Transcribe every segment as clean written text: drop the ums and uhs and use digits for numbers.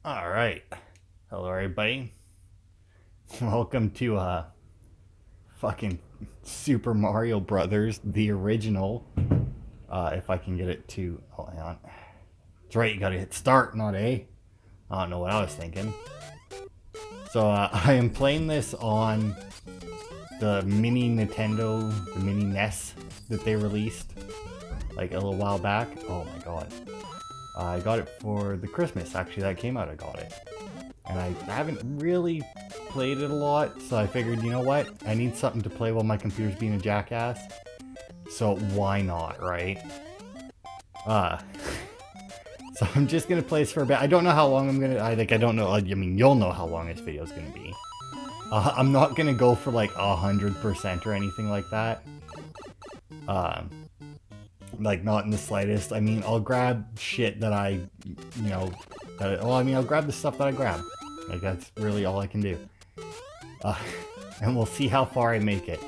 All right. Hello, everybody. Welcome to fucking Super Mario Brothers, the original. If I can get it to. Oh, hang on. That's right. You gotta hit start, not A. I don't know what I was thinking. So I am playing this on the mini Nintendo, the mini NES that they released like a little while back. Oh my god. I got it for the Christmas. Actually, that came out. I got it. And I haven't really played it a lot, so I figured, you know what? I need something to play while my computer's being a jackass. So why not, right? So I'm just gonna play this for a bit. I don't know how long I'm gonna. I don't know. I mean, you'll know how long this video is gonna be. I'm not gonna go for like 100% or anything like that. Like not in the slightest. I mean, I'll grab shit that I, I'll grab the stuff that I grab. Like that's really all I can do. And we'll see how far I make it.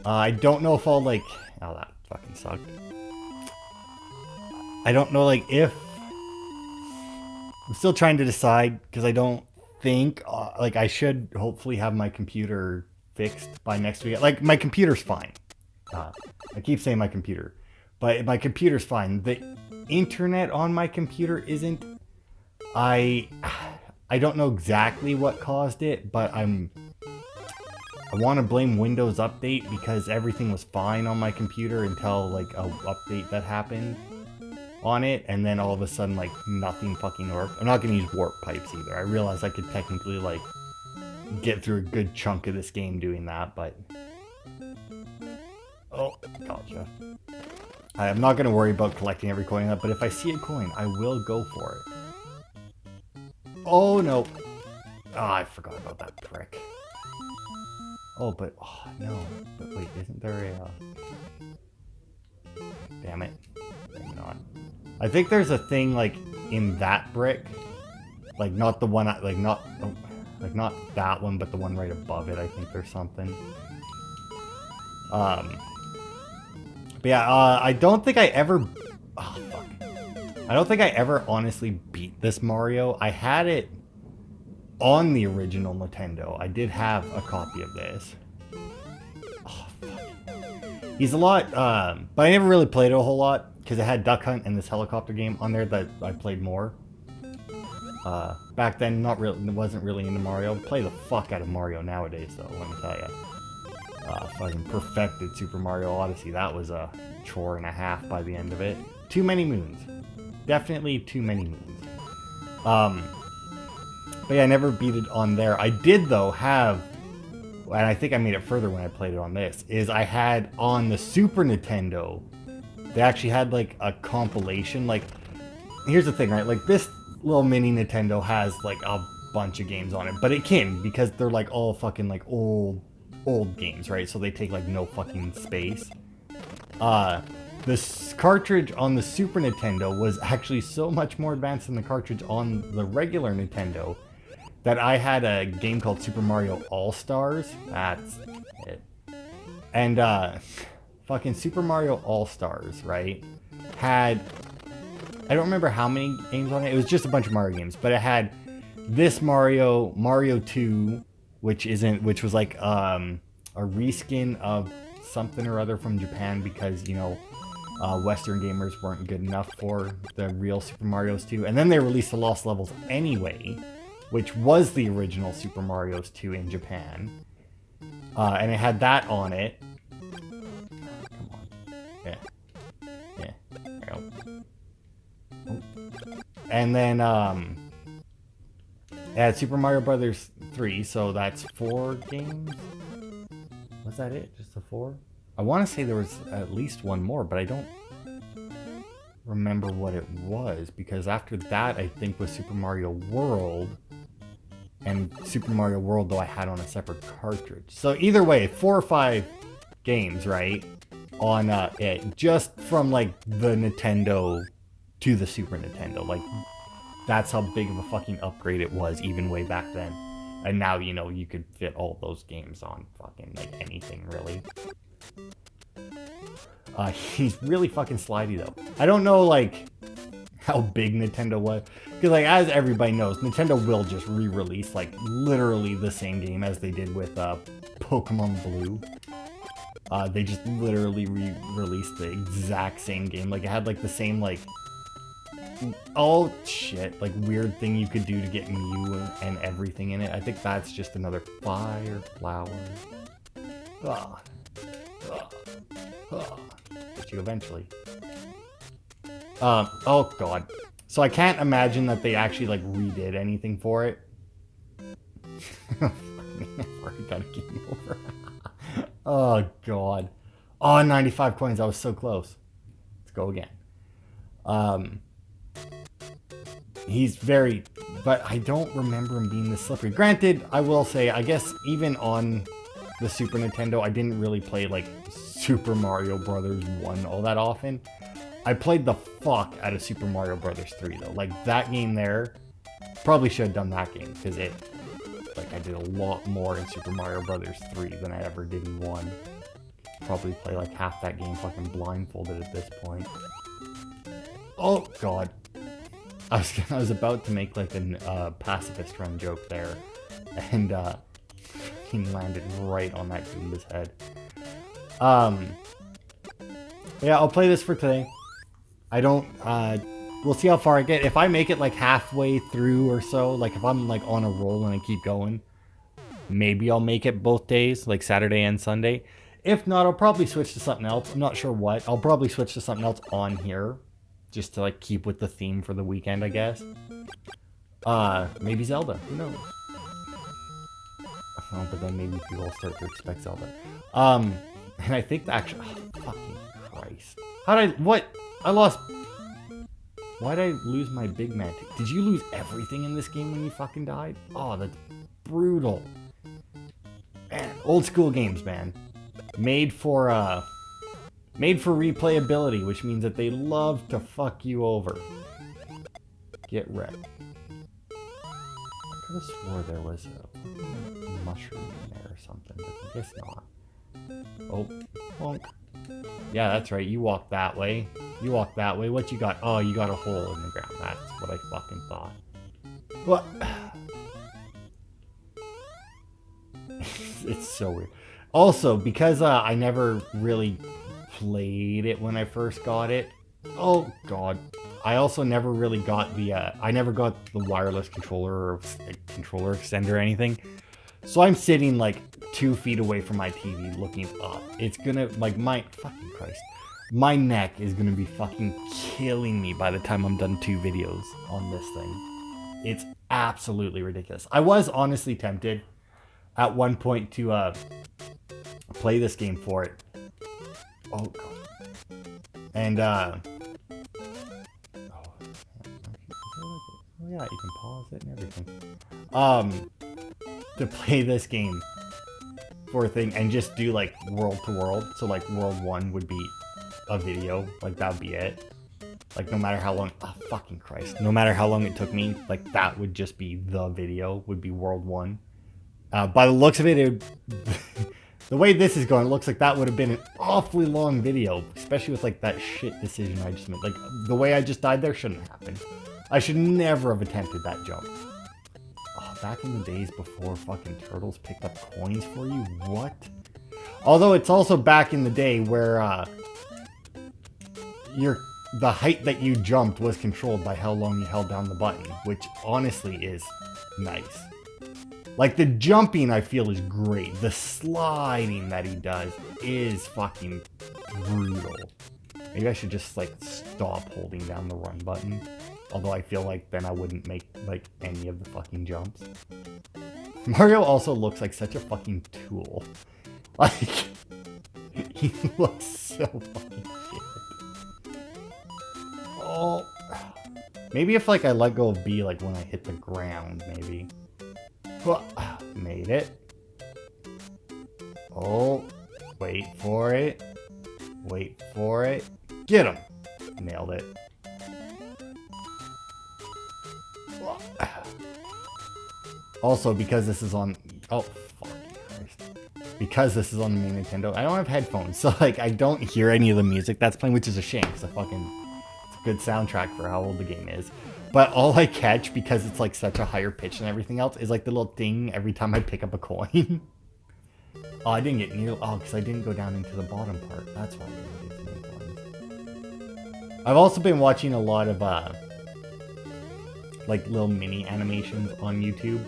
I don't know if I'll like. Oh, that fucking sucked. I don't know like if. I'm still trying to decide because I don't think like I should hopefully have my computer fixed by next week. Like my computer's fine. I keep saying my computer. But my computer's fine. The internet on my computer isn't. I don't know exactly what caused it, but I want to blame Windows Update because everything was fine on my computer until like a update that happened on it, and then all of a sudden like nothing fucking worked. I'm not gonna use warp pipes either. I realize I could technically like get through a good chunk of this game doing that, but oh, gotcha. I'm not going to worry about collecting every coin up, but if I see a coin, I will go for it. Oh, no. Oh, I forgot about that prick. Oh, but... Oh, no. But wait, isn't there a... Damn it. Maybe not. I think there's a thing, like, in that brick. Like, not the one... Like, not... Oh, like, not that one, but the one right above it. I think there's something. But yeah, I don't think I ever... Oh, fuck. I don't think I ever honestly beat this Mario. I had it on the original Nintendo. I did have a copy of this. Oh, fuck. He's a lot... but I never really played it a whole lot, because it had Duck Hunt and this helicopter game on there that I played more. Back then, wasn't really into Mario. Play the fuck out of Mario nowadays, though, let me tell you. Fucking perfected Super Mario Odyssey. That was a chore and a half by the end of it. Too many moons. Definitely too many moons. But yeah, I never beat it on there. I did, though, have... And I think I made it further when I played it on this. Is I had on the Super Nintendo... They actually had, like, a compilation. Like, here's the thing, right? Like, this little mini Nintendo has, like, a bunch of games on it. But it can, because they're, like, all fucking, like, old games, right? So they take like no fucking space. This cartridge on the Super Nintendo was actually so much more advanced than the cartridge on the regular Nintendo that I had a game called Super Mario All-Stars. That's it. And fucking Super Mario All-Stars, right? Had... I don't remember how many games on it. It was just a bunch of Mario games, but it had this Mario, Mario 2, which was like a reskin of something or other from Japan because, you know, Western gamers weren't good enough for the real Super Mario's 2. And then they released the Lost Levels anyway, which was the original Super Mario's 2 in Japan. And it had that on it. Come on. Yeah. Yeah. There we go. Oh. And then, it had Super Mario Brothers 3, so that's 4 games? Was that it? Just the 4? I want to say there was at least one more, but I don't remember what it was, because after that I think was Super Mario World, and Super Mario World, though, I had on a separate cartridge. So either way, 4 or 5 games, right? On it, just from like the Nintendo to the Super Nintendo. Like, that's how big of a fucking upgrade it was, even way back then. And now, you know, you could fit all those games on fucking, like, anything, really. He's really fucking slidey, though. I don't know, like... how big Nintendo was. Because, like, as everybody knows, Nintendo will just re-release, like, literally the same game as they did with Pokemon Blue. They just literally re-released the exact same game. Like, it had, like, the same, like, oh, shit, like, weird thing you could do to get Mew and everything in it. I think that's just another fire flower. Get you eventually. Oh, God. So I can't imagine that they actually, like, redid anything for it. I've already got a game over. Oh, God. Oh, 95 coins. I was so close. Let's go again. He's very... But I don't remember him being this slippery. Granted, I will say, I guess even on the Super Nintendo, I didn't really play, like, Super Mario Brothers 1 all that often. I played the fuck out of Super Mario Brothers 3, though. Like, that game there, probably should have done that game, because it... Like, I did a lot more in Super Mario Brothers 3 than I ever did in 1. Probably play, like, half that game fucking blindfolded at this point. Oh, God. I was about to make, like, a pacifist run joke there. And, he landed right on that Goomba's head. Yeah, I'll play this for today. I don't, we'll see how far I get. If I make it, like, halfway through or so, like, if I'm, like, on a roll and I keep going, maybe I'll make it both days, like, Saturday and Sunday. If not, I'll probably switch to something else. I'm not sure what. I'll probably switch to something else on here, just to, like, keep with the theme for the weekend, I guess. Maybe Zelda. Who knows? Oh, but then maybe people will start to expect Zelda. And I think the actual... Oh, fucking Christ. How'd I... What? I lost... Why'd I lose my big man? Did you lose everything in this game when you fucking died? Oh, that's brutal. Man, old school games, man. Made for replayability, which means that they love to fuck you over. Get wrecked. I could have swore there was a mushroom in there or something, but I guess not. Oh, bonk. Yeah, that's right. You walk that way. You walk that way. What you got? Oh, you got a hole in the ground. That's what I fucking thought. What? It's so weird. Also, because I never really played it when I first got it. Oh, God. I also never really got the... I never got the wireless controller or controller extender or anything. So I'm sitting, like, 2 feet away from my TV looking up. It's gonna... Like, my... Fucking Christ. My neck is gonna be fucking killing me by the time I'm done 2 videos on this thing. It's absolutely ridiculous. I was honestly tempted at one point to play this game for it. Oh, God. And, oh, yeah, you can pause it and everything. To play this game for a thing and just do, like, world to world. So, like, world 1 would be a video. Like, that would be it. Like, no matter how long... Oh, fucking Christ. No matter how long it took me, like, that would just be the video. Would be world 1. By the looks of it, the way this is going, it looks like that would have been an awfully long video. Especially with, like, that shit decision I just made. Like, the way I just died there shouldn't happen. I should never have attempted that jump. Oh, back in the days before fucking turtles picked up coins for you? What? Although it's also back in the day where, the height that you jumped was controlled by how long you held down the button. Which, honestly, is nice. Like, the jumping, I feel, is great. The sliding that he does is fucking brutal. Maybe I should just, like, stop holding down the run button. Although I feel like then I wouldn't make, like, any of the fucking jumps. Mario also looks like such a fucking tool. Like, he looks so fucking shit. Oh. Maybe if, like, I let go of B, like, when I hit the ground, maybe. Made it. Oh, wait for it. Wait for it. Get him. Nailed it. Also, because this is on... Oh, fucking Christ. Because this is on the main Nintendo, I don't have headphones. So, like, I don't hear any of the music that's playing, which is a shame, because I fucking... It's a good soundtrack for how old the game is. But all I catch, because it's like such a higher pitch than everything else, is like the little ding every time I pick up a coin. Oh, I didn't get near. Oh, because I didn't go down into the bottom part. That's why I didn't get to make coins. I've also been watching a lot of like little mini animations on YouTube.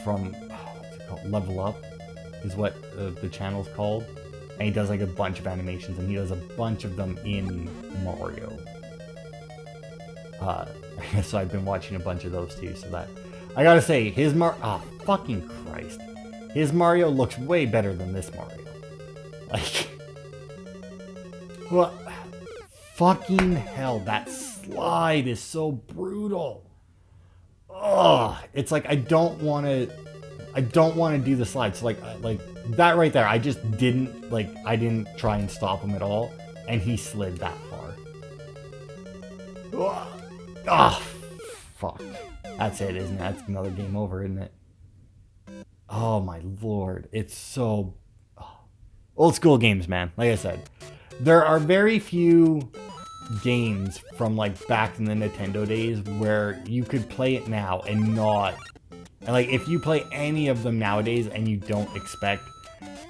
From what's it called? Level Up is what the channel's called. And he does like a bunch of animations, and he does a bunch of them in Mario. So I've been watching a bunch of those too, so that... I gotta say, his oh, fucking Christ. His Mario looks way better than this Mario. Like... What? Fucking hell, that slide is so brutal. Ugh, it's like I don't want to do the slide. So like that right there, I just didn't I didn't try and stop him at all, and he slid that far. Ugh. Ah, fuck. That's it, isn't it? That's another game over, isn't it? Oh my lord, it's so old school games, man. Like I said, there are very few games from like back in the Nintendo days where you could play it now and not, and like if you play any of them nowadays and you don't expect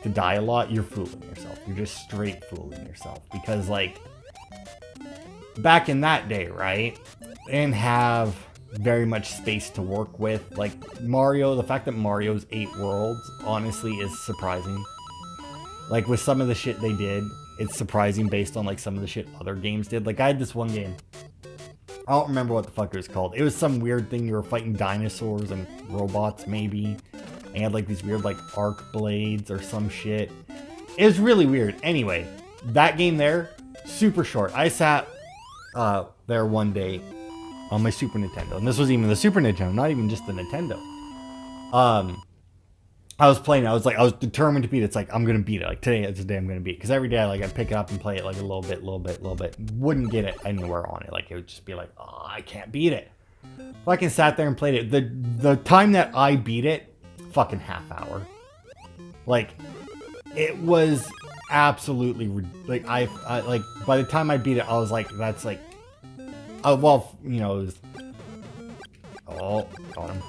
to die a lot, you're fooling yourself. You're just straight fooling yourself, because like back in that day, right, they didn't have very much space to work with. Like Mario, the fact that Mario's 8 worlds honestly is surprising. Like with some of the shit they did, it's surprising based on like some of the shit other games did. Like I had this one game, I don't remember what the fuck it was called. It was some weird thing, you were fighting dinosaurs and robots maybe, and you had like these weird like arc blades or some shit. It was really weird. Anyway, that game there, super short. I sat there one day on my Super Nintendo, and this was even the Super Nintendo, not even just the Nintendo. I was playing, I was determined to beat it. It's like, I'm gonna beat it. Like today is the day I'm gonna beat it. Because every day I'd pick it up and play it like a little bit. Wouldn't get it anywhere on it. Like it would just be like, oh, I can't beat it. Fucking sat there and played it. The time that I beat it, fucking half hour. Like, it was absolutely, like, I like, by the time I beat it, I was like, that's like, well, you know, it was, oh, got him.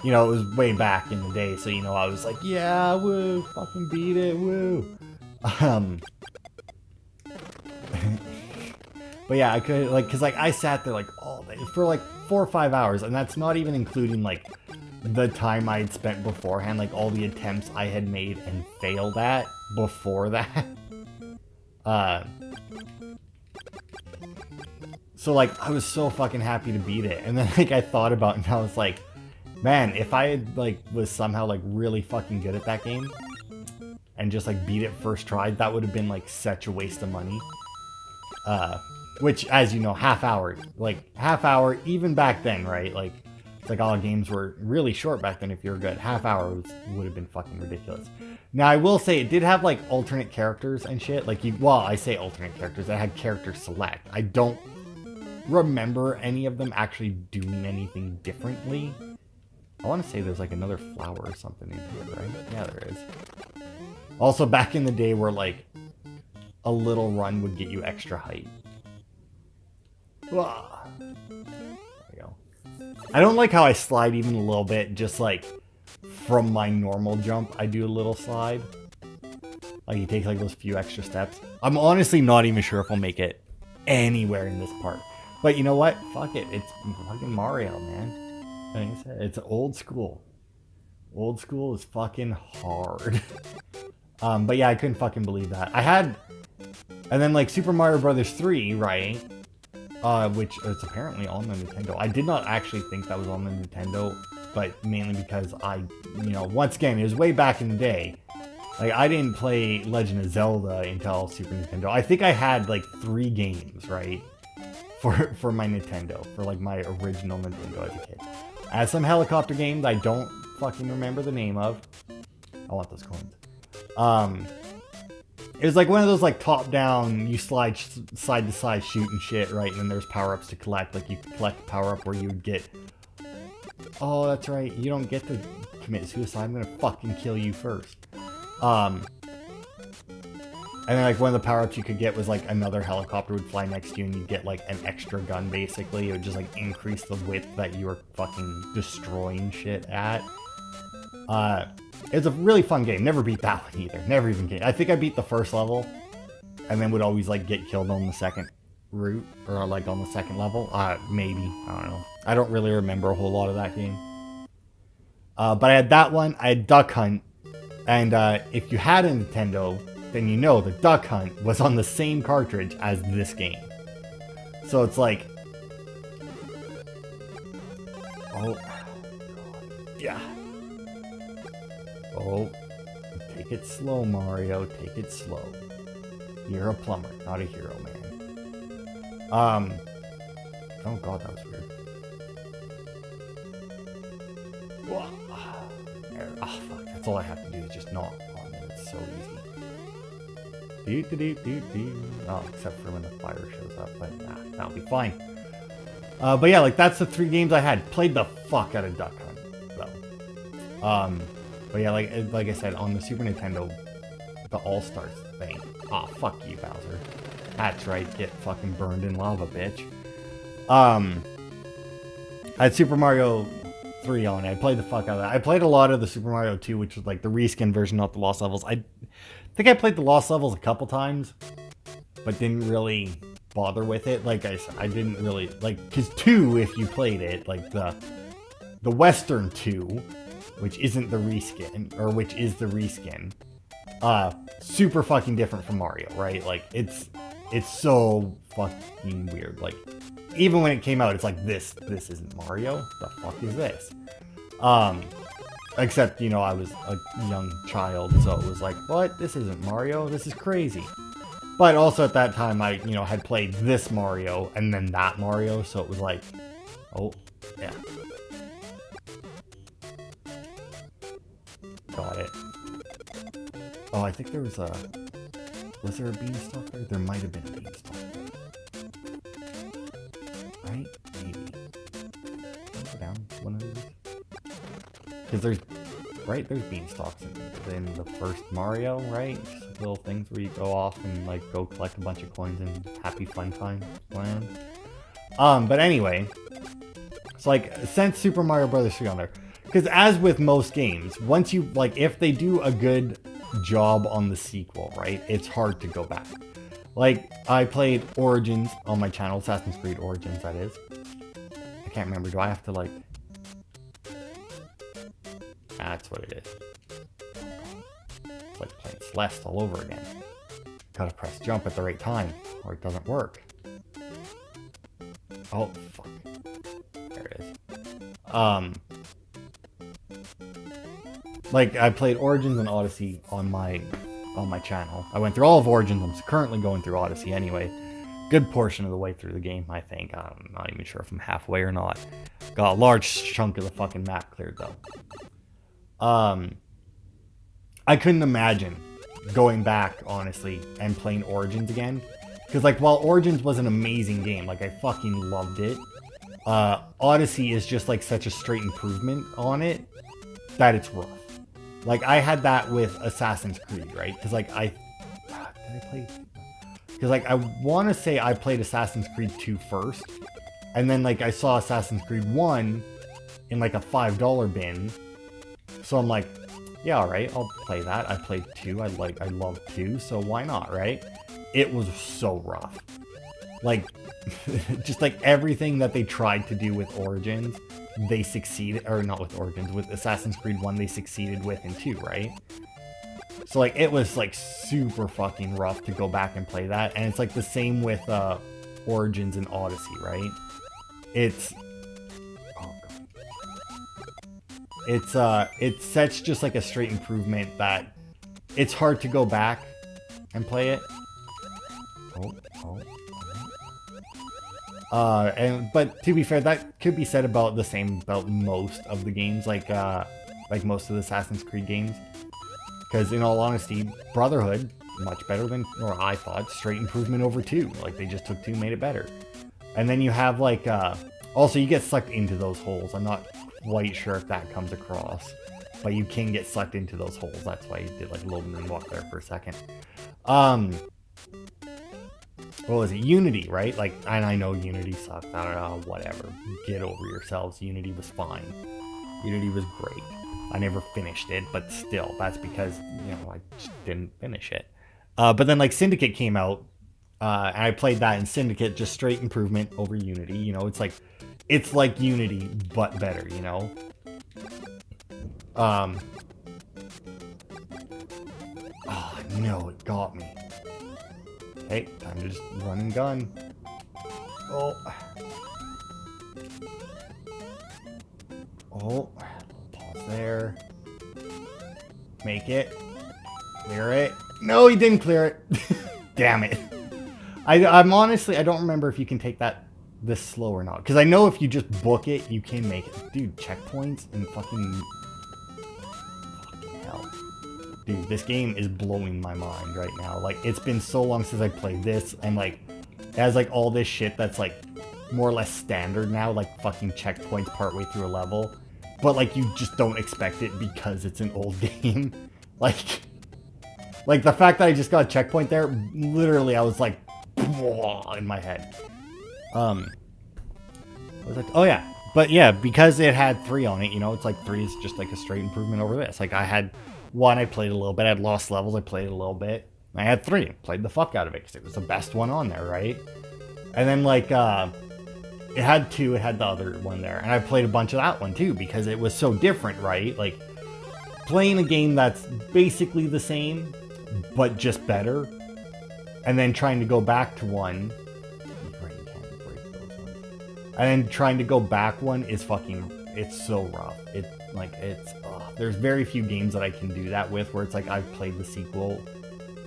You know, it was way back in the day, so, you know, I was like, yeah, woo, fucking beat it, woo. But yeah, I could, like, because, like, I sat there, like, all day, for, like, 4 or 5 hours, and that's not even including, like, the time I'd spent beforehand, like, all the attempts I had made and failed at before that. So, like, I was so fucking happy to beat it, and then, like, I thought about it, and I was like, man, if I had, like, was somehow, like, really fucking good at that game and just, like, beat it first try, that would have been, like, such a waste of money. Which, as you know, half hour, even back then, right? Like, it's like all games were really short back then if you were good. Half hour would have been fucking ridiculous. Now, I will say it did have, like, alternate characters and shit. Like, well, I say alternate characters. It had character select. I don't remember any of them actually doing anything differently. I want to say there's like another flower or something in here, right? Yeah, there is. Also, back in the day where like a little run would get you extra height. There we go. I don't like how I slide even a little bit, just like from my normal jump, I do a little slide. Like you take like those few extra steps. I'm honestly not even sure if I'll make it anywhere in this part. But you know what? Fuck it. It's fucking Mario, man. Like I said, it's old school. Old school is fucking hard. But yeah, I couldn't fucking believe that. I had, and then like Super Mario Brothers 3, right? Which is apparently on the Nintendo. I did not actually think that was on the Nintendo, but mainly because you know, once again, it was way back in the day. Like I didn't play Legend of Zelda until Super Nintendo. I think I had like 3 games, right? For my Nintendo, for like my original Nintendo as a kid. I had some helicopter games I don't fucking remember the name of. I want those coins. It was like one of those like top down, you slide side to side shooting shit, right? And then there's power ups to collect. Like you collect power up where you would get. Oh, that's right. You don't get to commit suicide. I'm gonna fucking kill you first. And then like one of the power-ups you could get was like another helicopter would fly next to you and you'd get like an extra gun basically. It would just like increase the width that you were fucking destroying shit at. It's a really fun game. Never beat that one either. Never even get. I think I beat the first level and then would always like get killed on the second route or like on the second level. Maybe. I don't know. I don't really remember a whole lot of that game. But I had that one. I had Duck Hunt. And if you had a Nintendo, then you know the Duck Hunt was on the same cartridge as this game. So it's like... Oh. Yeah. Oh. Take it slow, Mario. Take it slow. You're a plumber, not a hero, man. Oh god, that was weird. Oh fuck, that's all I have to do is just knock on it. It's so easy. Oh, except for when the fire shows up, but nah, that'll be fine. But yeah, like that's the 3 games I had. Played the fuck out of Duck Hunt, though. But yeah, like I said, on the Super Nintendo, the All-Stars thing. Oh, fuck you, Bowser. That's right, get fucking burned in lava, bitch. I had Super Mario 3 on it. I played the fuck out of that. I played a lot of the Super Mario 2, which was like the reskin version, not the Lost Levels. I think I played the Lost Levels a couple times, but didn't really bother with it. Like I said, I didn't really, like, because 2, if you played it, like the Western 2, which isn't the reskin, or which is the reskin, super fucking different from Mario, right? Like, it's so fucking weird. Like, even when it came out, it's like, this isn't Mario? The fuck is this? Except, you know, I was a young child, so it was like, what? This isn't Mario? This is crazy. But also at that time, I, you know, had played this Mario, and then that Mario, so it was like, oh, yeah. Got it. Oh, I think there was a... Was there a beanstalk there? There might have been a beanstalk there. Right? Maybe. Can I go down one of these? Because there's... Right? There's beanstalks in the first Mario, right? Just little things where you go off and, like, go collect a bunch of coins and happy fun time land. But anyway... It's like, since Super Mario Bros. 3 on there... Because as with most games, once you, like, if they do a good job on the sequel, right, it's hard to go back. Like, I played Origins on my channel, Assassin's Creed Origins, that is. I can't remember, do I have to, like... That's what it is. It's like playing Celeste all over again. Gotta press jump at the right time, or it doesn't work. Oh, fuck. There it is. Like, I played Origins and Odyssey on my channel. I went through all of Origins. I'm currently going through Odyssey anyway. Good portion of the way through the game, I think. I'm not even sure if I'm halfway or not. Got a large chunk of the fucking map cleared, though. I couldn't imagine going back, honestly, and playing Origins again. Because, like, while Origins was an amazing game, like, I fucking loved it, Odyssey is just, like, such a straight improvement on it that it's rough. Like, I had that with Assassin's Creed, right? Because, like, did I play... Because, like, I want to say I played Assassin's Creed 2 first. And then, like, I saw Assassin's Creed 1 in, like, a $5 bin. So I'm like, yeah, alright, I'll play that. I played 2. I love 2, so why not, right? It was so rough. Like, just, like, everything that they tried to do with Origins... they succeeded, or not with Origins, with Assassin's Creed 1, they succeeded with in 2, right? So, like, it was, like, super fucking rough to go back and play that, and it's, like, the same with, Origins and Odyssey, right? It's... Oh, God. It's such just, like, a straight improvement that it's hard to go back and play it. But to be fair, that could be said about most of the games, like most of the Assassin's Creed games. Because in all honesty, Brotherhood, much better than, or I thought, straight improvement over 2. Like, they just took 2, made it better. And then you have, like, also you get sucked into those holes. I'm not quite sure if that comes across. but you can get sucked into those holes. That's why you did like a little moonwalk there for a second. What was it? Unity, right? Like, and I know Unity sucked. I don't know, whatever. Get over yourselves. Unity was fine. Unity was great. I never finished it, but still, that's because, you know, I just didn't finish it. But then, like, Syndicate came out, and I played that in Syndicate, just straight improvement over Unity. You know, it's like Unity, but better, you know? Oh, no, it got me. Hey, time to just run and gun. Oh. Oh. Pause there. Make it. Clear it. No, he didn't clear it. Damn it. I'm honestly, I don't remember if you can take that this slow or not. Because I know if you just book it, you can make it. Dude, checkpoints and fucking hell. Dude, this game is blowing my mind right now. Like, it's been so long since I played this, and like, it has like all this shit that's like more or less standard now, like fucking checkpoints partway through a level. But like, you just don't expect it because it's an old game. Like the fact that I just got a checkpoint there, literally I was like, in my head. What was oh yeah. But yeah, because it had 3 on it, you know, it's like 3 is just like a straight improvement over this. Like, I had 1, I played a little bit. I had Lost Levels, I played a little bit. I had 3, played the fuck out of it because it was the best one on there, right? And then like, it had 2, it had the other one there. And I played a bunch of that one too because it was so different, right? Like, playing a game that's basically the same, but just better. And then trying to go back to one. And then trying to go back one is fucking, it's so rough. There's very few games that I can do that with where it's like I've played the sequel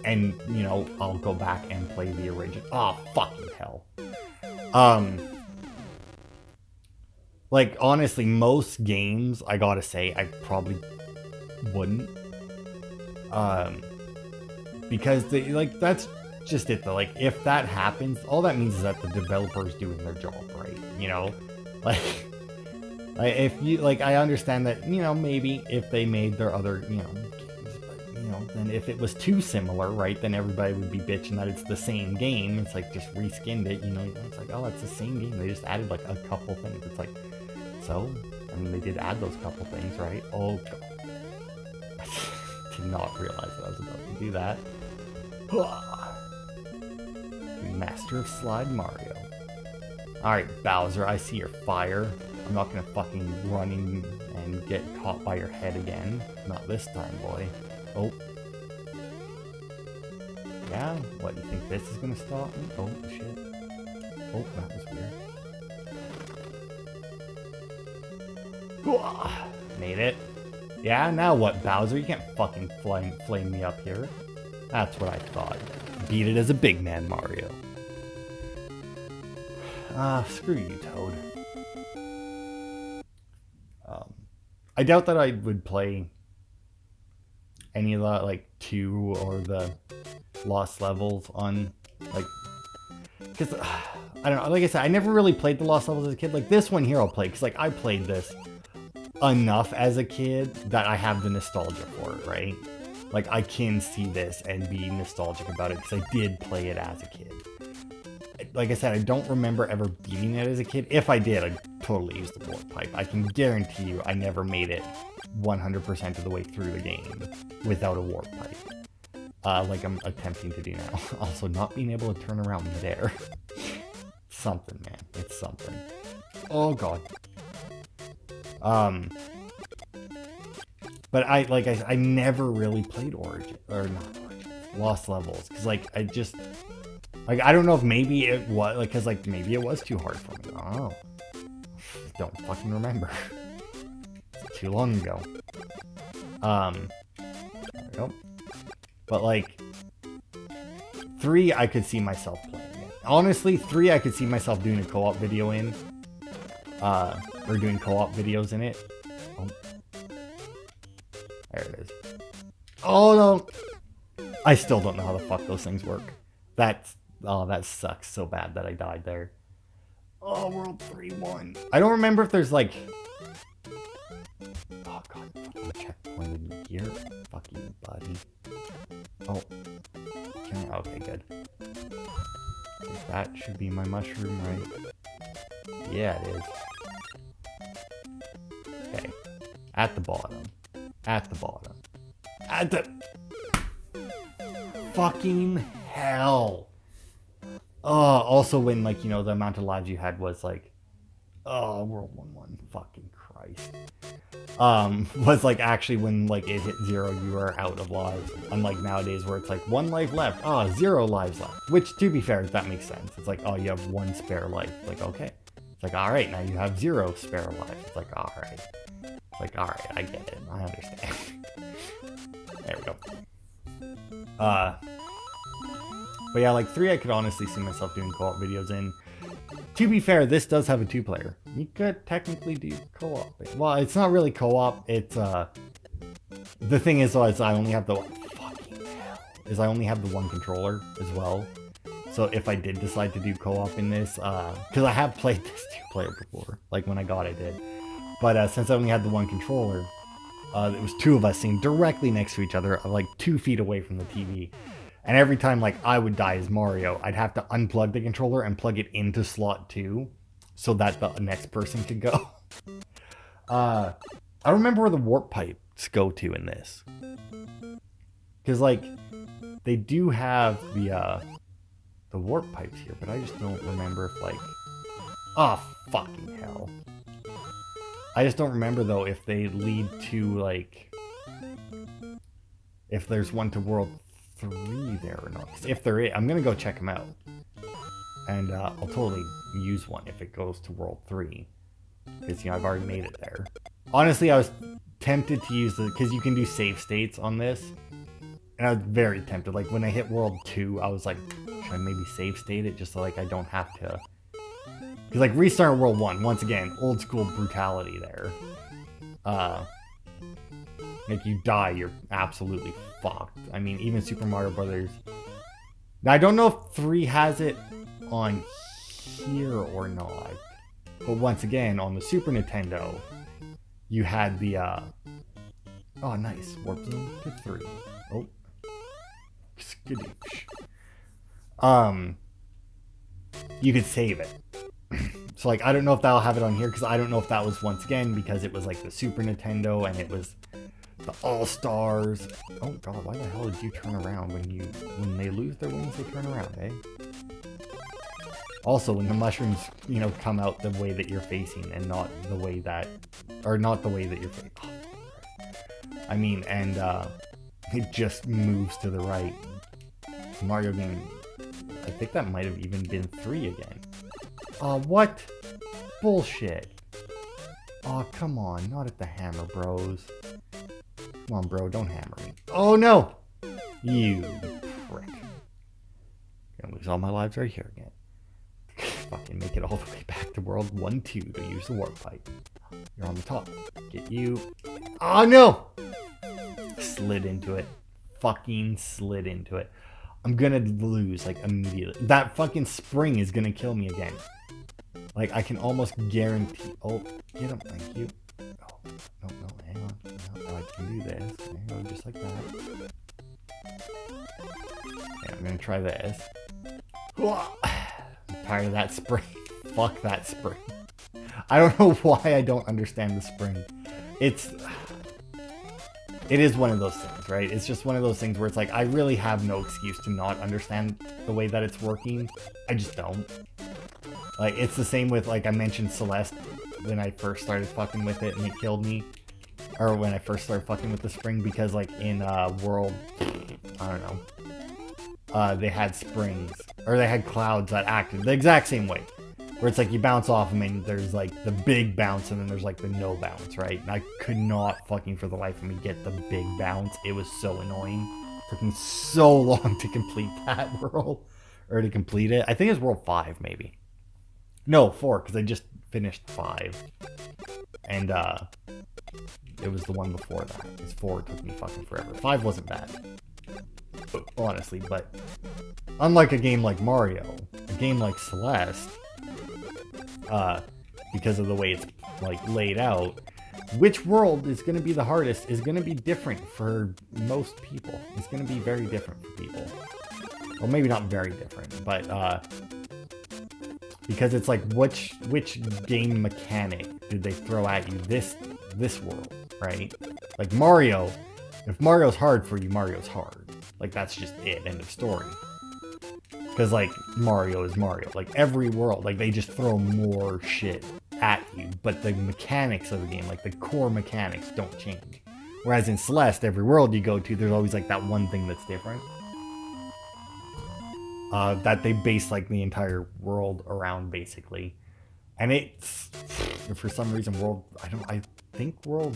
and, you know, I'll go back and play the original. Oh, fucking hell. Like, honestly, most games, I gotta say, I probably wouldn't. Because, that's just it, though. Like, if that happens, all that means is that the developer's doing their job, right? You know? Like, if you, like, I understand that, you know, maybe if they made their other, you know, games, but, you know, then if it was too similar, right, then everybody would be bitching that it's the same game. It's like, just reskinned it, you know? It's like, oh, it's the same game. They just added, like, a couple things. It's like, so? I mean, they did add those couple things, right? Oh, God. I did not realize that I was about to do that. Master of Slide Mario. Alright, Bowser, I see your fire. I'm not gonna fucking run in and get caught by your head again. Not this time, boy. Oh. Yeah? What, you think this is gonna stop me? Oh, shit. Oh, that was weird. Made it. Yeah, now what, Bowser? You can't fucking flame me up here. That's what I thought. Beat it as a big man, Mario. Screw you, Toad. I doubt that I would play any of the, like, 2 or the Lost Levels on, like, because, I don't know, like I said, I never really played the Lost Levels as a kid. Like, this one here I'll play, because, like, I played this enough as a kid that I have the nostalgia for it, right? Like, I can see this and be nostalgic about it, because I did play it as a kid. Like I said, I don't remember ever beating it as a kid. If I did, I'd totally use the warp pipe. I can guarantee you I never made it 100% of the way through the game without a warp pipe. Like I'm attempting to do now. Also, not being able to turn around midair. Something, man. It's something. Oh, God. But I never really played Origin, or not Origin, Lost Levels, because, like, I don't know if maybe it was, like, because, like, maybe it was too hard for me. I don't know. Don't fucking remember. Too long ago. There we go. But, like, 3, I could see myself playing it. Honestly, 3, I could see myself doing a co-op video in. Or doing co-op videos in it. Oh. There it is. Oh, no. I still don't know how the fuck those things work. Oh, that sucks so bad that I died there. Oh, World 3-1. I don't remember if there's, like... Oh, God. Check. buddy. Oh. Okay, good. That should be my mushroom, right? Yeah, it is. Okay. At the bottom. At the bottom. At the... Fucking hell. Also when, like, you know, the amount of lives you had was, like... Oh, World 1-1. Fucking Christ. Was, like, actually when, like, it hit 0, you were out of lives. Unlike nowadays where it's, like, 1 life left. 0 lives left. Which, to be fair, that makes sense. It's like, oh, you have 1 spare life. Like, okay. It's like, alright, now you have 0 spare life. It's like, alright. It's like, alright, I get it. I understand. There we go. But yeah, like 3 I could honestly see myself doing co-op videos in. To be fair, this does have a 2-player. You could technically do co-op. Well, it's not really co-op. It's, the thing is, though, is I only have the... Fucking hell. Is I only have the 1 controller as well. So if I did decide to do co-op in this, because I have played this 2-player before. Like, when I got it, I did. But since I only had the 1 controller, it was 2 of us sitting directly next to each other, like 2 feet away from the TV. And every time, like, I would die as Mario, I'd have to unplug the controller and plug it into slot 2 so that the next person could go. I remember where the warp pipes go to in this. Because, like, they do have the warp pipes here, but I just don't remember if, like... Oh, fucking hell. I just don't remember, though, if they lead to, like... If there's one to World 3 there or not. If there is, I'm gonna go check them out. And I'll totally use one if it goes to World 3. Because, you know, I've already made it there. Honestly, I was tempted to use the... Because you can do save states on this. And I was very tempted. Like, when I hit World 2, I was like, should I maybe save state it? Just so, like, I don't have to... Because, like, restart World 1. Once again, old school brutality there. Like, you die, you're absolutely fucked. I mean, even Super Mario Brothers. Now, I don't know if 3 has it on here or not. But once again, on the Super Nintendo, you had the, Oh, nice. Warp Zone to 3. Oh. Skadoosh. You could save it. So, like, I don't know if that'll have it on here, because I don't know if that was, once again, because it was, like, the Super Nintendo, and it was... The All-Stars. Oh god, why the hell did you turn around when they lose their wings, they turn around, eh? Also, when the mushrooms, you know, come out the way that you're facing and not the way that, or not the way that you're facing. Oh, I mean, and it just moves to the right. Mario game, I think that might have even been 3 again. What? Bullshit. Oh, come on, not at the hammer, bros. Come on, bro, don't hammer me. Oh, no! You prick. Gonna lose all my lives right here again. Fucking make it all the way back to World 1-2 to use the warp pipe. You're on the top. Get you. Oh, no! Slid into it. Fucking slid into it. I'm gonna lose, like, immediately. That fucking spring is gonna kill me again. Like, I can almost guarantee... Oh, get him. Thank you. Oh, no, hang on. No, I can do this. Hang on, just like that. Okay, I'm gonna try this. I'm tired of that spring. Fuck that spring. I don't know why I don't understand the spring. It is one of those things, right? It's just one of those things where it's like, I really have no excuse to not understand the way that it's working. I just don't. Like, it's the same with, like, I mentioned Celeste when I first started fucking with it and it killed me. Or when I first started fucking with the spring, because, like, in World... I don't know. They had springs. Or they had clouds that acted the exact same way. Where it's like you bounce off them and there's, like, the big bounce and then there's, like, the no bounce, right? And I could not fucking for the life of me get the big bounce. It was so annoying. It took me so long to complete that world. Or to complete it. I think it was World 5, maybe. No, 4, because I just finished 5. And, it was the one before that. Because 4 took me fucking forever. 5 wasn't bad. Honestly, but... Unlike a game like Mario, a game like Celeste, because of the way it's, like, laid out, which world is going to be the hardest is going to be different for most people. It's going to be very different for people. Well, maybe not very different, but because it's like which game mechanic did they throw at you this world, right? Like Mario, if Mario's hard for you, Mario's hard. Like that's just it, end of story. Because like Mario is Mario. Like every world, like they just throw more shit at you, but the mechanics of the game, like the core mechanics, don't change. Whereas in Celeste, every world you go to, there's always like that one thing that's different. That they base like the entire world around, basically. And it's, for some reason, I think World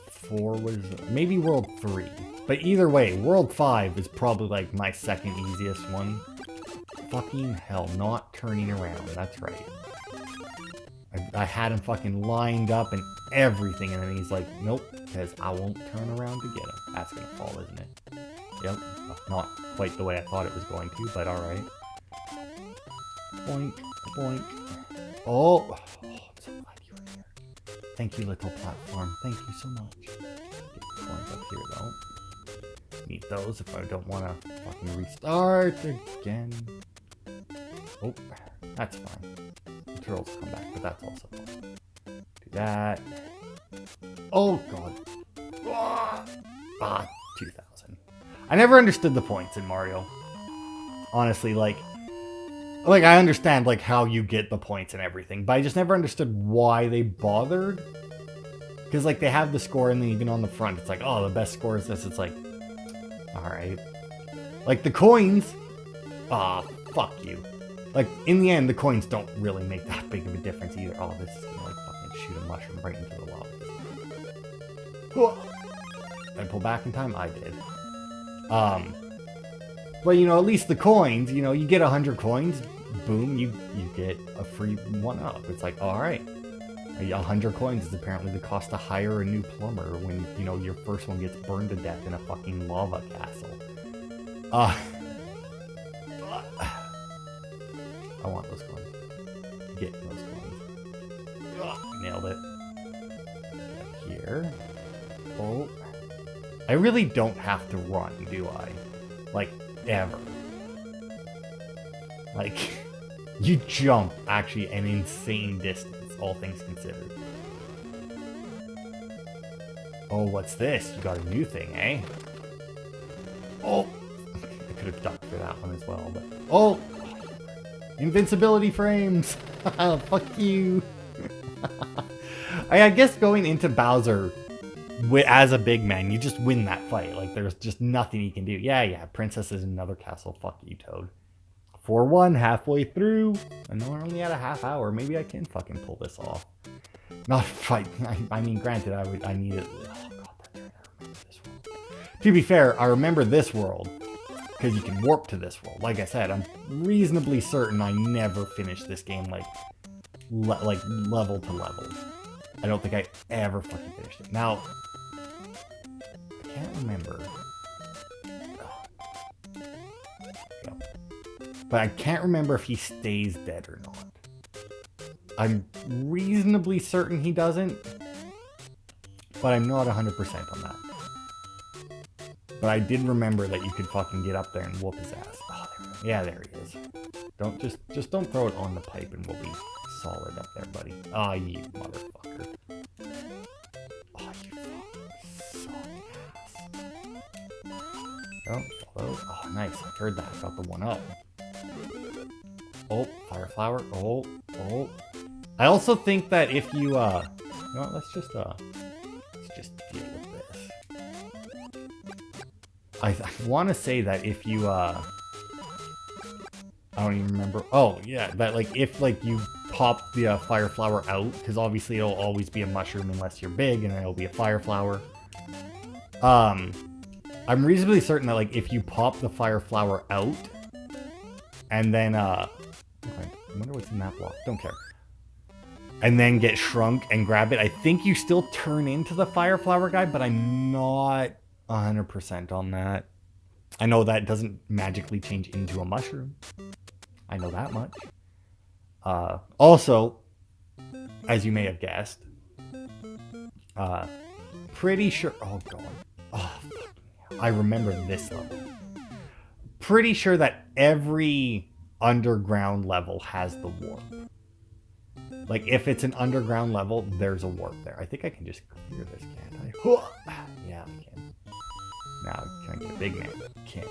4 was, maybe World 3. But either way, World 5 is probably like my second easiest one. Fucking hell, not turning around, that's right. I had him fucking lined up and everything, and then he's like, nope, because I won't turn around to get him. That's gonna fall, isn't it? Yep, not quite the way I thought it was going to, but alright. Boink, boink. Oh, I'm so glad you were here. Thank you, little platform. Thank you so much. Get the coins up here, though. Need those if I don't want to fucking restart again. Oh, that's fine. The turtles come back, but that's also fine. Do that. Oh, God. Ah, 2,000. I never understood the points in Mario. Honestly, like I understand like how you get the points and everything, but I just never understood why they bothered. Because like they have the score, and then even on the front, it's like, oh, the best score is this. It's like, all right. Like the coins, fuck you. Like in the end, the coins don't really make that big of a difference either. Oh, this is gonna like fucking shoot a mushroom right into the lava. Did I pull back in time? I did. But you know, at least the coins, you know, you get 100 coins, boom, you get a free 1-up. It's like, all right, 100 coins is apparently the cost to hire a new plumber when, you know, your first one gets burned to death in a fucking lava castle. I want those coins. Get those coins. Nailed it. Get up here. Oh. I really don't have to run, do I? Like, ever. Like, you jump, actually, an insane distance, all things considered. Oh, what's this? You got a new thing, eh? Oh! I could have ducked for that one as well, but... Oh! Invincibility frames! Fuck you! I guess going into Bowser... as a big man, you just win that fight. Like, there's just nothing you can do. Yeah, Princess is in another castle. Fuck you, Toad. 4-1, halfway through. I know we're only at a half hour. Maybe I can fucking pull this off. Not fight. I mean, granted, I need it. Oh, God, that's right. I remember this world. To be fair, I remember this world because you can warp to this world. Like I said, I'm reasonably certain I never finished this game, like level to level. I don't think I ever fucking finished it. Now, I can't remember. But I can't remember if he stays dead or not. I'm reasonably certain he doesn't. But I'm not 100% on that. But I did remember that you could fucking get up there and whoop his ass. Oh, yeah, there he is. Don't just don't throw it on the pipe and we'll be solid up there, buddy. Ah, you motherfucker. Oh, you fucking suck ass. Oh, hello. Oh, nice. I heard that. Got the 1-up. Oh, fire flower. Oh. I also think that if you, you know what, let's just deal with this. I want to say that if you, I don't even remember. Oh, yeah, that, like, if, like, you pop the fire flower out, because obviously it'll always be a mushroom unless you're big, and then it'll be a fire flower. I'm reasonably certain that, like, if you pop the fire flower out, and then, I wonder what's in that block. Don't care. And then get shrunk and grab it. I think you still turn into the fire flower guy, but I'm not 100% on that. I know that doesn't magically change into a mushroom. I know that much. Also, as you may have guessed, Pretty sure... Oh, God. Oh, I remember this level. Pretty sure that every underground level has the warp. Like, if it's an underground level, there's a warp there. I think I can just clear this, can't I? Yeah, I can. Now, can I get a big man? Can't.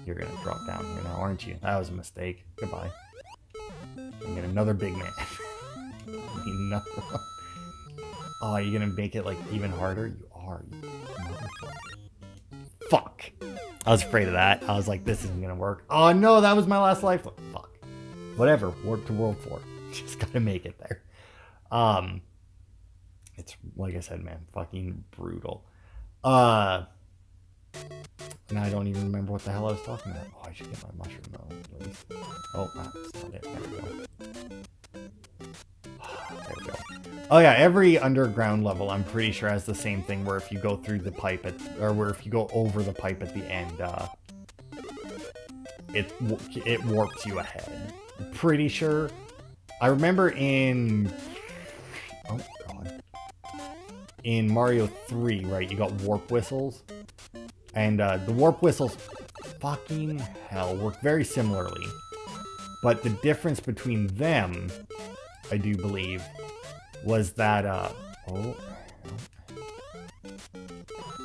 You're gonna drop down here now, aren't you? That was a mistake. Goodbye. And get another big man. Another one. Oh, are you gonna make it like even harder? You are. You fuck. I was afraid of that. I was like, this isn't gonna work. Oh no, that was my last life. Fuck. Whatever. Warp to World 4. Just gotta make it there. It's like I said, man, fucking brutal. And I don't even remember what the hell I was talking about. Oh, I should get my mushroom though, at least. Oh, that's not it. There we go. There we go. Oh yeah, every underground level, I'm pretty sure, has the same thing where if you go through the pipe or where if you go over the pipe at the end, it warps you ahead. I'm pretty sure. I remember in... Oh, God. In Mario 3, right, you got warp whistles. And the warp whistles, fucking hell, work very similarly. But the difference between them, I do believe, was that,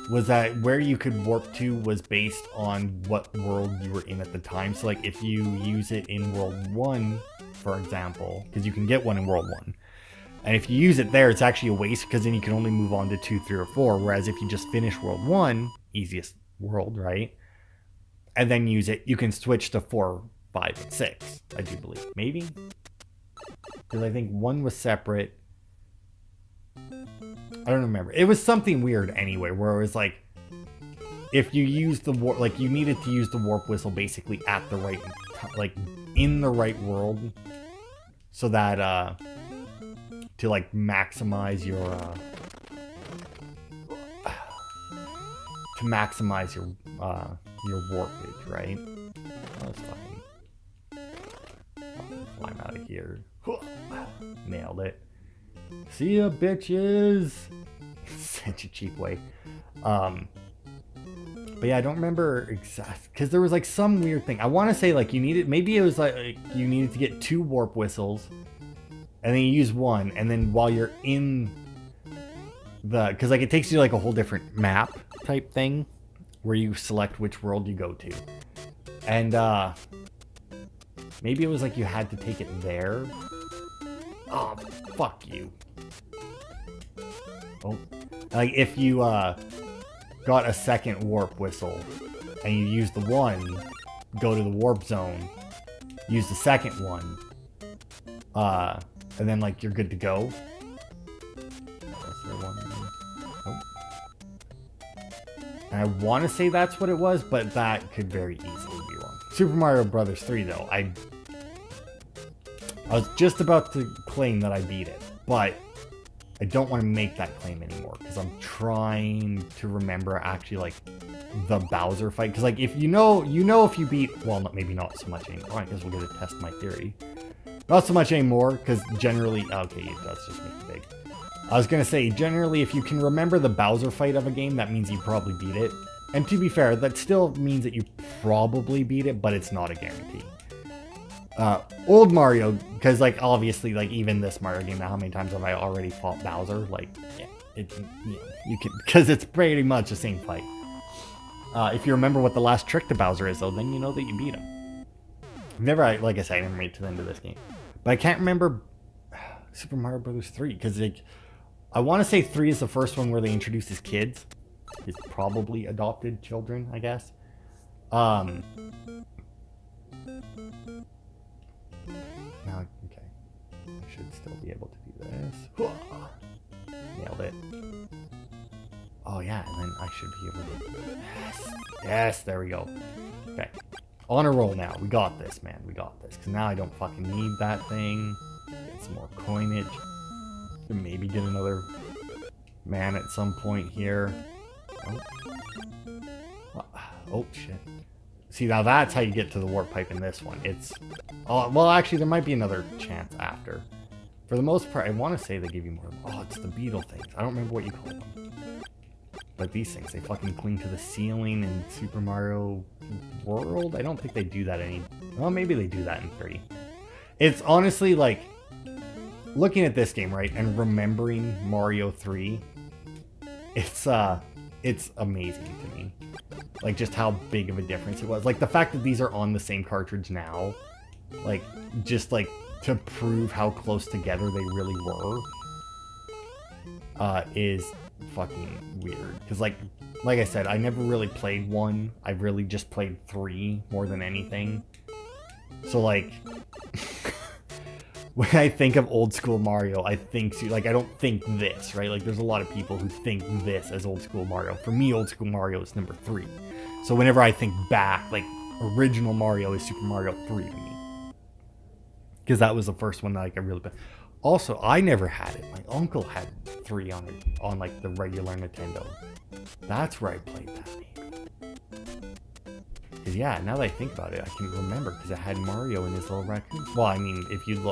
was that where you could warp to was based on what world you were in at the time. So, like, if you use it in World 1, for example, because you can get one in World 1. And if you use it there, it's actually a waste because then you can only move on to 2, 3, or 4. Whereas if you just finish World 1, easiest world, right? And then use it, you can switch to 4, 5, and 6, I do believe. Maybe? Because I think 1 was separate. I don't remember. It was something weird anyway, where it was like, if you use the warp, like you needed to use the warp whistle basically at the right, like in the right world, so that, to like maximize your, your warpage, right? That's fine. Climb out of here. Nailed it. See ya, bitches! Such a cheap way. But yeah, I don't remember exact, because there was like some weird thing. I want to say like you needed, maybe it was like you needed to get 2 warp whistles, and then you use 1, and then while you're in the, because like it takes you like a whole different map type thing, where you select which world you go to, and maybe it was like you had to take it there. Oh, fuck you. Oh, like if you got a second warp whistle and you use the 1, go to the warp zone, use the second one, and then like you're good to go. Was there one? Nope. And I want to say that's what it was, but that could very easily be wrong. Super Mario Bros. 3 though, I was just about to claim that I beat it, but I don't want to make that claim anymore because I'm trying to remember actually like the Bowser fight. Because like if you know if you beat, well, maybe not so much anymore. I guess we'll get to test my theory. Not so much anymore because generally, okay, it does just make it big. I was gonna say generally if you can remember the Bowser fight of a game, that means you probably beat it. And to be fair, that still means that you probably beat it, but it's not a guarantee. Old Mario, because like obviously like even this Mario game, now how many times have I already fought Bowser? Like, yeah, you can, because it's pretty much the same fight. If you remember what the last trick to Bowser is though, then you know that you beat him. Never, like I said, I never made it to the end of this game, but I can't remember Super Mario Bros. 3 because like I want to say 3 is the first one where they introduce his kids, his probably adopted children, I guess. Now, okay, I should still be able to do this. Nailed it. Oh yeah, and then I should be able to... Yes, there we go. Okay, on a roll now. We got this, man. We got this. Because now I don't fucking need that thing. Get some more coinage. Maybe get another man at some point here. Oh, Oh, shit. See, now that's how you get to the warp pipe in this one. It's... well, actually, there might be another chance after. For the most part, I want to say they give you more... Oh, it's the beetle things. I don't remember what you call them. But these things, they fucking cling to the ceiling in Super Mario World? I don't think they do that any... Well, maybe they do that in 3. It's honestly, like... Looking at this game, right, and remembering Mario 3... It's amazing to me. Like, just how big of a difference it was. Like, the fact that these are on the same cartridge now... Like, just, like, to prove how close together they really were... is fucking weird. Because, like I said, I never really played 1. I really just played 3 more than anything. So, like... when I think of old school Mario, I think, like, I don't think this, right? Like, there's a lot of people who think this as old school Mario. For me, old school Mario is number 3. So whenever I think back, like, original Mario is Super Mario 3 to me. Because that was the first one that, like, I really... Also, I never had it. My uncle had 3 on like, the regular Nintendo. That's where I played that game. Because, yeah, now that I think about it, I can remember, because it had Mario in his little raccoon. Well, I mean, if you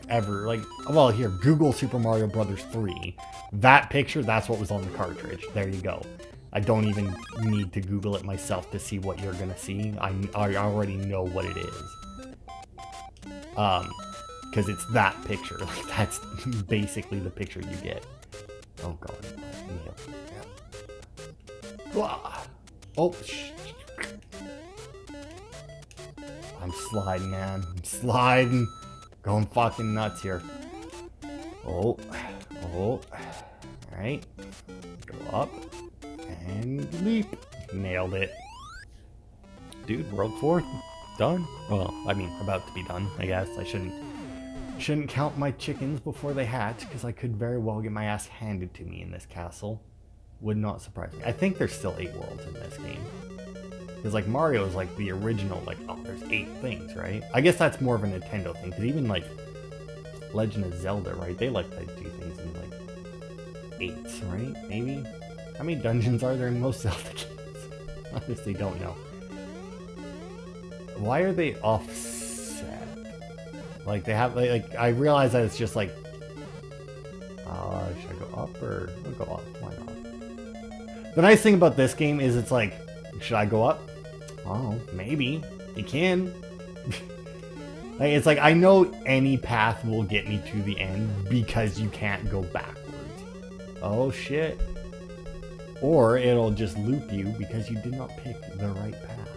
ever, like... Well, here, Google Super Mario Brothers 3. That picture, that's what was on the cartridge. There you go. I don't even need to Google it myself to see what you're going to see. I already know what it is. Because it's that picture. Like, that's basically the picture you get. Oh, God. Yeah. Oh, I'm sliding, man. I'm sliding. Going fucking nuts here. Oh. Alright. Go up. And leap. Nailed it. Dude, world 4th. Done. Well, I mean, about to be done, I guess. I shouldn't count my chickens before they hatch, because I could very well get my ass handed to me in this castle. Would not surprise me. I think there's still 8 worlds in this game. Because, like, Mario is, like, the original, like, oh, there's 8 things, right? I guess that's more of a Nintendo thing, because even, like, Legend of Zelda, right? They like to do things in, like, 8s, right? Maybe? How many dungeons are there in most Zelda games? Honestly, don't know. Why are they offset? Like, they have, like, I realize that it's just, like, should I go up, or, I'll go up, why not? The nice thing about this game is it's like, should I go up? Oh, maybe. You can. Like, it's like, I know any path will get me to the end because you can't go backwards. Oh, shit. Or it'll just loop you because you did not pick the right path.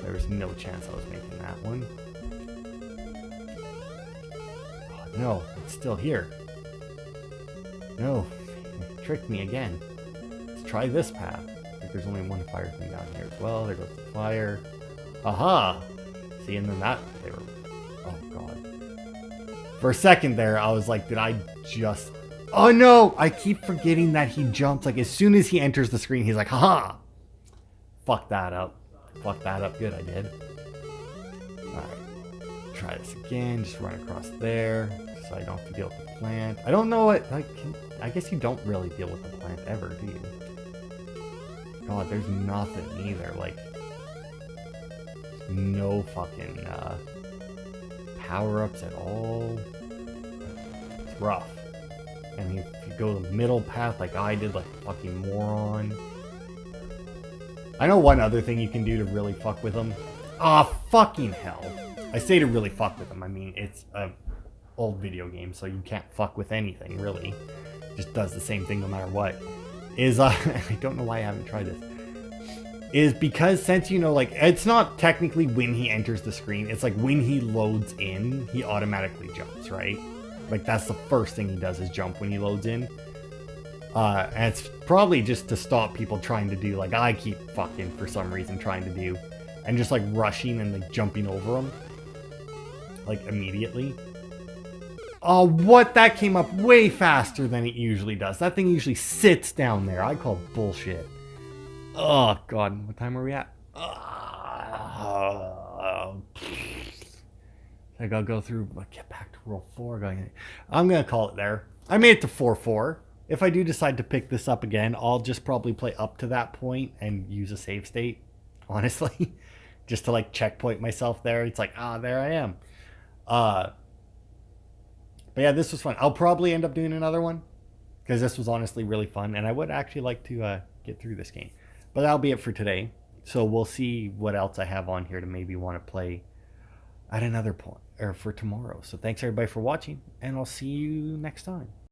There's no chance I was making that one. Oh, no, it's still here. No, it tricked me again. Let's try this path. There's only one fire thing down here as well. There goes the fire. Aha! See, and then that, they were... Oh, God. For a second there, I was like, did I just... Oh, no! I keep forgetting that he jumps. Like, as soon as he enters the screen, he's like, haha! Fuck that up. Fuck that up good, I did. Alright. Try this again. Just run across there. So I don't have to deal with the plant. I don't know what... Like, I guess you don't really deal with the plant ever, do you? God, there's nothing either, like, no fucking, power-ups at all. It's rough. And if you go the middle path like I did, like a fucking moron. I know one other thing you can do to really fuck with them. Ah, fucking hell. I say to really fuck with them, I mean, it's a old video game, so you can't fuck with anything, really. It just does the same thing no matter what. Is, I don't know why I haven't tried this, is because since, you know, like, it's not technically when he enters the screen, it's like when he loads in, he automatically jumps, right? Like, that's the first thing he does is jump when he loads in. And it's probably just to stop people trying to do, like I keep fucking, for some reason, trying to do, and just, like, rushing and, like, jumping over them. Like, immediately. Oh, what? That came up way faster than it usually does. That thing usually sits down there. I call bullshit. Oh, God. What time are we at? I gotta go through, get back to World 4. I'm gonna call it there. I made it to 4-4. If I do decide to pick this up again, I'll just probably play up to that point and use a save state, honestly. Just to like checkpoint myself there. It's like, there I am. Uh, but yeah, this was fun. I'll probably end up doing another one because this was honestly really fun, and I would actually like to get through this game. But that'll be it for today. So we'll see what else I have on here to maybe want to play at another point or for tomorrow. So thanks everybody for watching, and I'll see you next time.